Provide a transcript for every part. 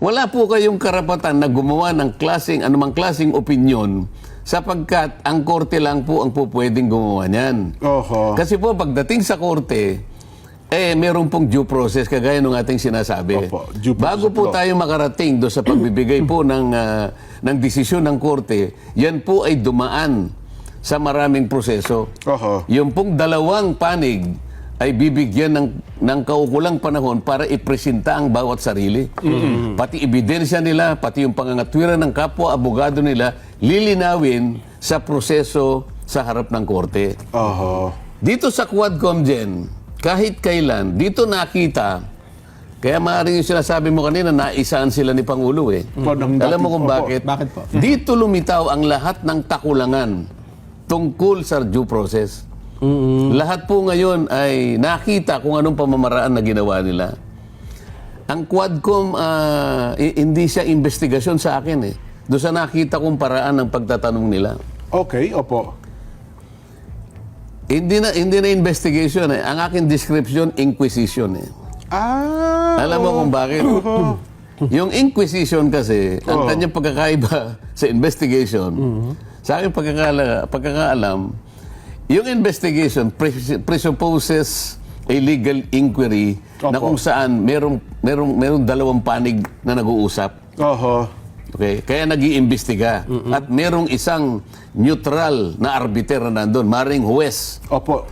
Wala po kayong karapatan na gumawa ng anumang klaseng opinyon sapagkat ang korte lang po ang po pwedeng gumawa niyan. Oho. Kasi po pagdating sa korte, meron pong due process kagaya ng ating sinasabi. Opo, due process Bago po of law. tayo makarating do sa pagbibigay po ng desisyon ng korte, yan po ay dumaan sa maraming proseso. Oho. Yung pong dalawang panig ay bibigyan ng kaukulang panahon para ipresenta ang bawat sarili. Pati ebidensya nila, pati yung pangangatwiran ng kapwa-abogado nila, lilinawin sa proseso sa harap ng korte. Oho. Dito sa Quadcom-Gen, kahit kailan, dito nakita, kaya maaaring yung sinasabi mo kanina, naisaan sila ni Pangulo eh. Alam mo kung bakit? Bakit po? Dito lumitaw ang lahat ng takulangan tungkol sa due process. Lahat po ngayon ay nakita kung anong pamamaraan na ginawa nila. Ang Quadcom, hindi siya investigasyon sa akin eh. Doon sa nakita kong paraan ng pagtatanong nila. Okay, opo. Hindi na investigation eh. Ang aking description, inquisition eh. Alam mo kung bakit? Yung inquisition kasi, ang kanyang pagkakaiba sa investigation, sa aking pagkakaalam, yung investigation presupposes a legal inquiry na kung saan merong dalawang panig na nag-uusap. Oho. Okay? Kaya nag-iimbestiga. At merong isang neutral na arbiter na nandun, maring huwes. Opo.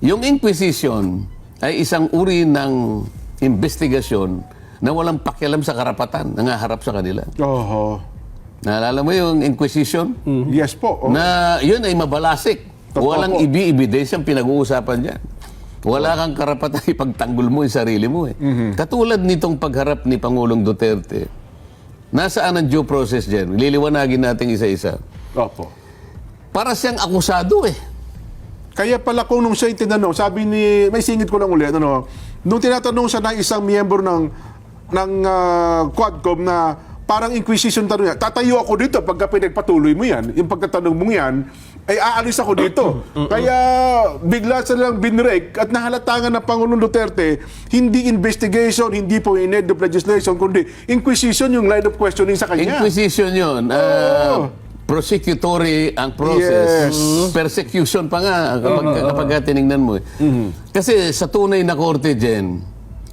Yung inquisition ay isang uri ng investigasyon na walang pakialam sa karapatan, nangaharap sa kanila. Oho. Naalala mo yung inquisition? Yes po. Oh. Na yun ay mabalasik. Totoo Walang po. ebidensyang pinag-uusapan dyan. Wala kang karapatan ipagtanggol mo yung sarili mo eh. Katulad nitong pagharap ni Pangulong Duterte, nasaan ang due process dyan? Liliwanagin natin isa-isa. Opo. Para siyang akusado eh. Kaya pala kung nung siya tinanong, sabi ni, may singit ko lang ulit, nung tinatanong siya ng isang miyembro ng Quadcom na parang inquisition tanong niya, tatayo ako dito pagka pinagpatuloy mo yan, yung pagtatanong mong yan, ay aalis ako dito. Kaya bigla silang binrake at nahalatangan ng Pangulong Duterte, hindi investigation, hindi po in-aid of legislation, kundi inquisition yung line of questioning sa kanya. Inquisition yun. Prosecutory ang process. Yes. Persecution pa nga kapag tinignan mo. Kasi sa tunay na korte dyan,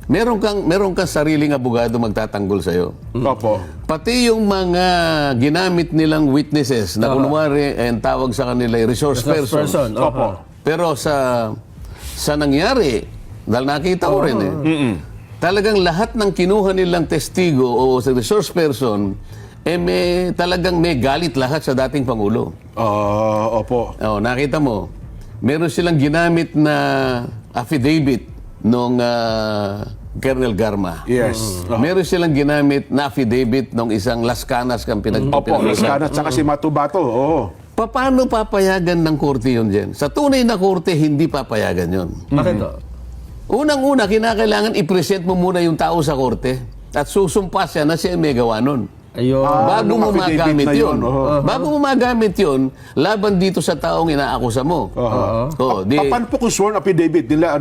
meron kang sariling abogado magtatanggol sa'yo. Opo. Pati yung mga ginamit nilang witnesses na kunwari ang tawag sa kanila ay resource person. Opo. Pero sa nangyari, dahil nakita ko rin talagang lahat ng kinuha nilang testigo o sa resource person, talagang may galit lahat sa dating Pangulo. Opo. Nakita mo, meron silang ginamit na affidavit nung Colonel Garma. Yes. Meron silang ginamit na affidavit ng isang Las Canas kang Opo, Lascana at saka si Matubato. Oo. Paano papayagan ng korte yun dyan? Sa tunay na korte, hindi papayagan yun. Bakit to? Unang-una, kinakailangan i-present mo muna yung tao sa korte at susumpa siya na siya may gawa nun. Ayun. Bago nung mo affidavit magamit na yun. yun, Bago mo magamit yun, laban dito sa taong inaakusa mo. Paano po kung sworn affidavit nila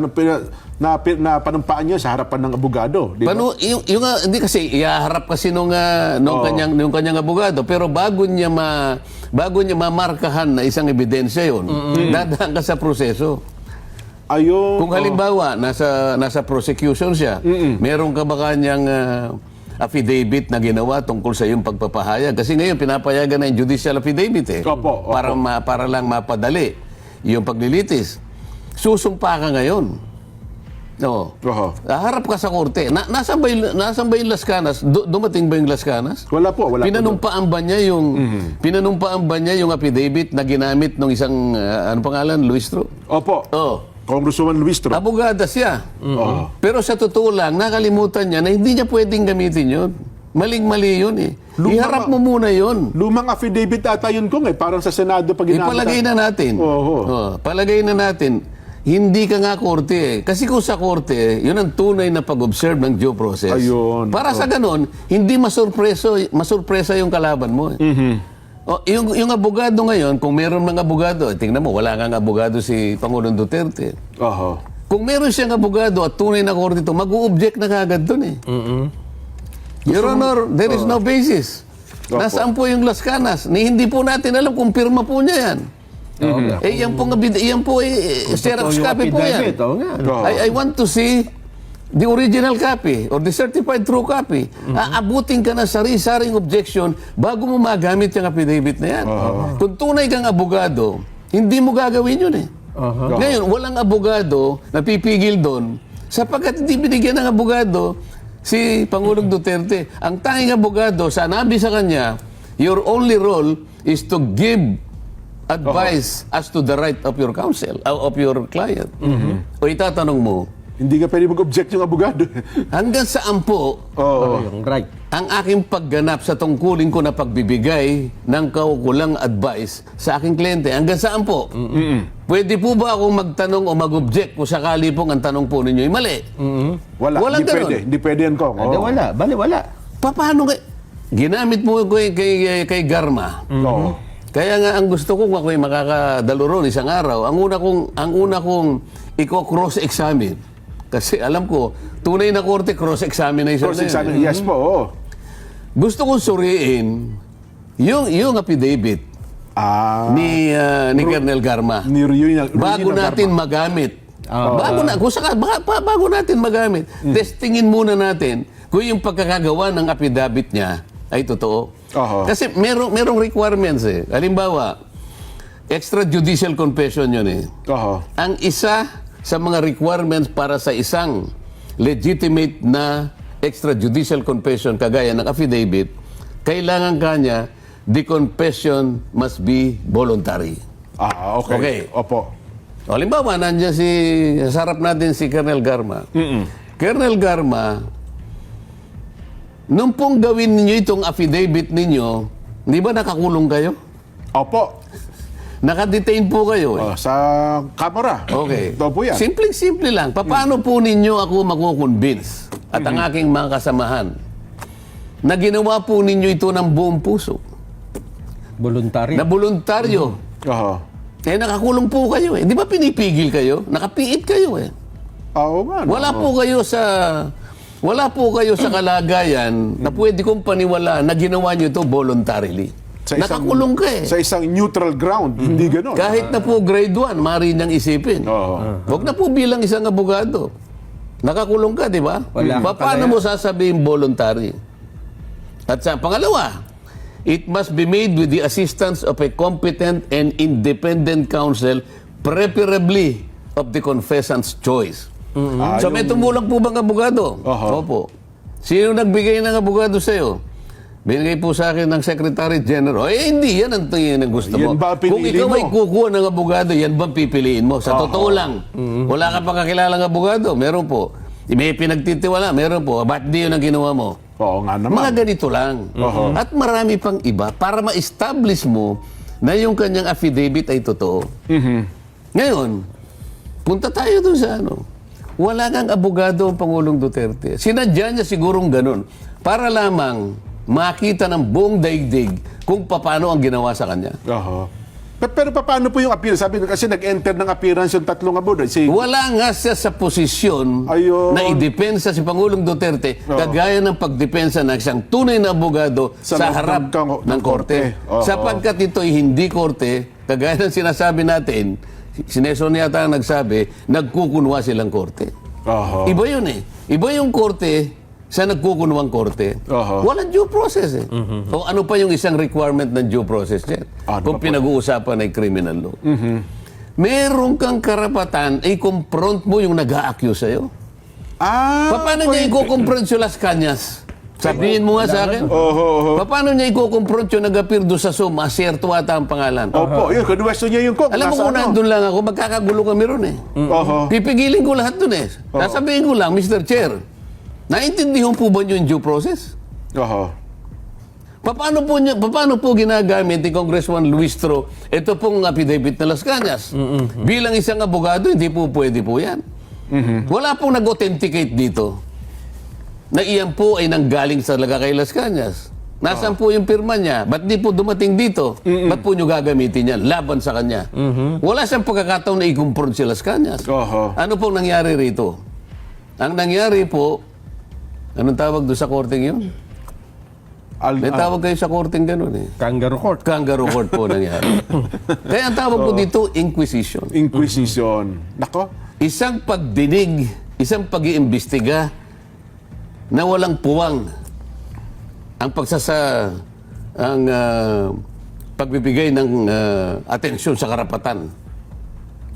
na panumpaan niya sa harapan ng abogado? Di ba? Hindi kasi ihaharap kasi nung kanyang abogado, pero bago niya mamarkahan na isang ebidensya yun, dadaan ka sa proseso. Ayun. Kung halimbawa nasa prosecution siya, meron ka ba kanyang affidavit na ginawa tungkol sa iyong pagpapahayag? Kasi ngayon pinapayagan na yung judicial affidavit eh. Opo. Para lang mapadali yung paglilitis. Susumpa ka ngayon. No. Harap ka sa korte. Nasaan ba yung Las Canas? Dumating ba yung Las Canas? Wala po. Pinanumpaan ba niya yung affidavit na ginamit ng isang ano pangalan, Luistro? Opo. Congresswoman Luistro. Abogada siya. Pero sa totoo lang, nakalimutan niya na hindi niya pwedeng gamitin yun. Maling-mali yun eh. Iharap mo muna yun. Lumang affidavit ata yun kung parang sa Senado pag ginamit. Ipalagay na natin. Palagay na natin. Hindi ka nga korte eh. Kasi kung sa korte, yun ang tunay na pag-observe ng due process. Ayun. Para sa ganon, hindi masurpresa yung kalaban mo eh. Yung abogado ngayon, kung meron mga abogado, tingnan mo, wala kang abogado si Pangulong Duterte. Kung meron siyang abogado at tunay na korte ito, mag-o-object na kagad dun eh. Your Honor, there is no basis. Opo. Nasaan po yung Las Canas? Hindi po natin alam kung pirma po niya yan. Yan po Xerox copy po yan. I want to see the original copy or the certified true copy. Aabutin ka na sari-saring objection bago mo magamit yung affidavit na yan. Kung tunay kang abogado, hindi mo gagawin yun eh. Ngayon, walang abogado na pipigil doon sapagkat hindi binigyan ng abogado si Pangulong Duterte. Ang tanging abogado, sanabi sa kanya, your only role is to give advice as to the right of your counsel, of your client. O itatanong mo, Hindi ka pwede mag-object yung abogado. hanggang saan po Yung right. ang aking pagganap sa tungkulin ko na pagbibigay ng kaukulang advice sa aking kliyente? Hanggang saan po? Pwede po ba akong magtanong o mag-object kung sakali pong ang tanong po ninyo ay mali? Wala. Walang Hindi ganun. pwede. Hindi pwede yan, Kong. Hindi, wala. Bali, wala. Paano ginamit mo ko kay Garma? Oo. Kaya nga ang gusto ko kung ako'y makakadalo ron isang araw, ang una kong i-cross-examine. Kasi alam ko, tunay na korte, cross-examination Cross na yun. examine. Yes po, oo. Gusto kong suriin yung affidavit ni Colonel Garma. Bago natin magamit. Bago natin magamit. Testingin muna natin kung yung pagkakagawa ng affidavit niya ay totoo. Kasi merong requirements eh. Halimbawa, extrajudicial confession yun eh. Ang isa sa mga requirements para sa isang legitimate na extrajudicial confession kagaya ng affidavit, kailangan kanya the confession must be voluntary. Okay. Okay. Opo. O, halimbawa, nandiyan sa harap natin si Colonel Garma. Colonel Garma, nung pong gawin ninyo itong affidavit ninyo, di ba nakakulong kayo? Opo. Nakadetain po kayo eh. Sa kamera. Okay. Ito po yan. Simple lang. Paano po ninyo ako makukonvince at ang aking mga kasamahan na ginawa po ninyo ito ng buong puso? Voluntary. Na voluntaryo. Nakakulong po kayo eh. Di ba pinipigil kayo? Nakapiit kayo eh. Oo nga. Wala po kayo sa kalagayan na pwede kong paniwalaan na ginawa nyo ito voluntarily. Nakakulong ka eh. Sa isang neutral ground. Hindi gano'n. Kahit na po grade 1, maaari niyang isipin. Huwag na po bilang isang abogado. Nakakulong ka, di ba? Paano mo sasabihin voluntary? At sa pangalawa, it must be made with the assistance of a competent and independent counsel, preferably of the confessant's choice. So may tumulong po bang abogado? Opo. Sino nagbigay ng abogado sa'yo? Binigay po sa akin ng Secretary General. Hindi yan ang tingin ng gusto mo. Kung ikaw ay kukuha ng abogado, yan ba pipiliin mo? Sa totoo lang. Wala ka pa kakilalang abogado? Meron po. May pinagtitiwala? Meron po. Ba't di yun ang ginawa mo? Oo nga naman. Mga ganito lang. At marami pang iba para ma-establish mo na yung kanyang affidavit ay totoo. Ngayon, punta tayo dun sa ano. Wala kang abogado ang Pangulong Duterte. Sinadya niya sigurong ganun. Para lamang makita ng buong daigdig kung paano ang ginawa sa kanya. Pero paano po yung appearance? Sabi kasi nag-enter ng appearance yung tatlong abogado. Wala nga siya sa posisyon na idepensa si Pangulong Duterte kagaya ng pagdepensa ng isang tunay na abogado sa harap ng korte. Sapagkat ito ay hindi korte, kagaya ng sinasabi natin, si Nelson yata ang nagsabi, nagkukunwa silang korte. Iba yun eh. Iba yung korte sa nagkukunwang korte. Walang due process eh. O ano pa yung isang requirement ng due process yan? Kung pinag-uusapan ay criminal law. Meron kang karapatan ay confront mo yung nag-a-accuse sa'yo. Paano niya i-confront yung Las Cañas? Sabihin mo nga sa akin. Paano niya i-confront yung nag-appear doon sa Zoom? Asierto ata ang pangalan. Opo, yun. Kunwesto niya yung kong. Alam mo kung nandun lang ako, magkakagulo kami ron eh. Pipigilin ko lahat dun eh. Sasabihin ko lang, Mr. Chair, naintindihan po ba niyo yung due process? Paano po ginagamit ni Congressman Luis Tro ito pong affidavit na Las Cañas? Bilang isang abogado, hindi po pwede po yan. Wala pong nag-authenticate dito na iyan po ay nanggaling talaga kay Las Cañas. Nasaan po yung pirma niya? Ba't di po dumating dito? Ba't po nyo gagamitin yan? Laban sa kanya. Wala siyang pagkakataon na i-confront si Las Cañas. Ano pong nangyari rito? Ang nangyari po, anong tawag doon sa korteng yun? May tawag kayo sa korteng gano'n eh. Kangaroo court. Kangaroo court po nangyari. Kaya ang tawag po dito, inquisition. Inquisition. Nako. Isang pagdinig, isang pag-iimbestiga na walang puwang ang pagbibigay ng atensyon sa karapatan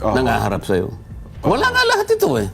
ng haharap sa'yo. Wala nga lahat ito eh.